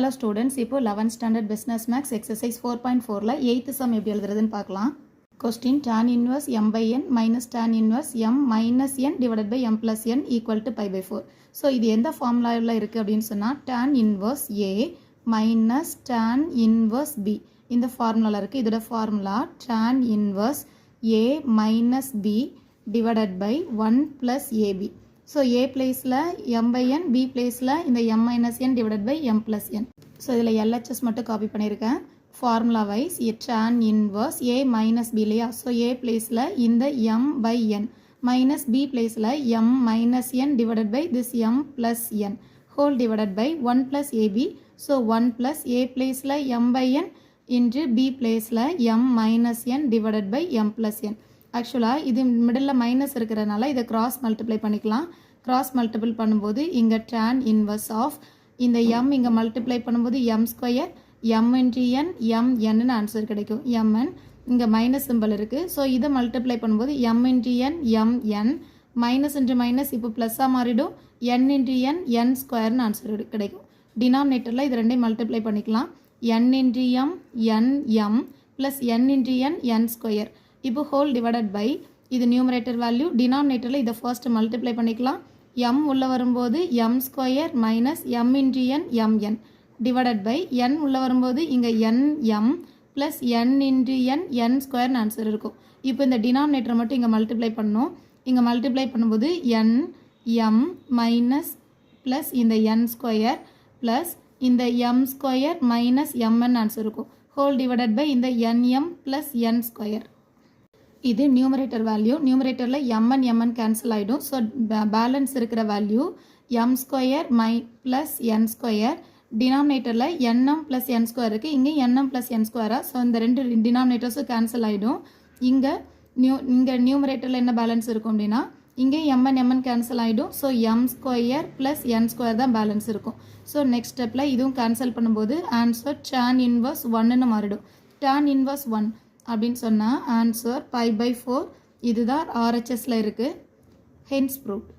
Hello students, இப்போ 11th standard business max exercise 4.4ல 8th sum எப்படி எழுதுறதுன்னு பார்க்கலாம். Question tan inverse m by n minus tan inverse m minus n divided by m plus n equal to pi by 4. So இது எந்த ஃபார்முலாவில் இருக்குது அப்படின்னு சொன்னால் tan inverse a minus tan inverse b இந்த ஃபார்முலாவில் இருக்குது. இதோட formula tan inverse a minus b divided by 1 plus ab. So a placeல m by n, b placeல இந்த m minus n divided by m plus n. So இதில் LHS மட்டும் copy பண்ணியிருக்கேன். Formula wise tan inverse a minus b இல்லையா. So a placeல இந்த m by n minus b placeல m minus n divided by this m plus n whole divided by 1 plus ab. So 1 plus a placeல m by n into b placeல m minus n divided by m plus n. ஆக்சுவலாக இது middle minus இருக்கிறதுனால இதை cross multiply பண்ணிக்கலாம். Cross multiple பண்ணும்போது இங்கே tan inverse of இந்த m இங்கே multiply பண்ணும்போது m square m into n m n answer கிடைக்கும். mn இங்கே மைனஸ் சிம்பிள் இருக்குது. ஸோ இதை மல்டிப்ளை பண்ணும்போது m into n m n minus into minus இப்போ ப்ளஸ்ஸாக மாறிடும் n இன்ட்டு n n ஸ்கொயர்னு ஆன்சர் கிடைக்கும். டினாமினேட்டரில் இது ரெண்டையும் மல்டிப்ளை பண்ணிக்கலாம். n into m n m plus n into n n square. இப்போ ஹோல் டிவைடட் பை இது நியூமரேட்டர் வேல்யூ, டினாமினேட்டரில் இதை ஃபர்ஸ்ட் மல்டிப்ளை பண்ணிக்கலாம். m உள்ள வரும்போது m square minus m into n mn divided by n உள்ள வரும்போது இங்கே n m plus n into n n ஸ்கொயர்னு ஆன்சர் இருக்கும். இப்போ இந்த டினாமினேட்டரை மட்டும் இங்கே மல்டிப்ளை பண்ணணும். இங்கே மல்டிப்ளை பண்ணும்போது n m மைனஸ் ப்ளஸ் இந்த n ஸ்கொயர் ப்ளஸ் இந்த m square minus mn answer இருக்கும். ஹோல் டிவைடட் பை இந்த nm ப்ளஸ் n ஸ்கொயர். இது நியூமரேட்டர் வேல்யூ. நியூமரேட்டரில் mn mn கேன்சல் ஆகிடும். ஸோ பேலன்ஸ் இருக்கிற value m square plus n square. டினாமினேட்டரில் nm plus n square இருக்குது. இங்கே nm ப்ளஸ் n ஸ்கொயரா. ஸோ இந்த ரெண்டு டினாமினேட்டர்ஸும் கேன்சல் ஆகிடும். இங்கே நியூமரேட்டரில் என்ன பேலன்ஸ் இருக்கும் அப்படின்னா இங்கே mn mn கேன்சல் ஆகிடும். So m square plus n square தான் பேலன்ஸ் இருக்கும். ஸோ நெக்ஸ்ட் ஸ்டெப்பில் இதுவும் கேன்சல் பண்ணும்போது ஆன்சர் tan இன்வர்ஸ் 1ன்னு மாறிடும். tan இன்வர்ஸ் 1 அப்படின்னு சொன்னால் ஆன்சர் pi by 4. இதுதான் RHSல இருக்குது. Hence proved.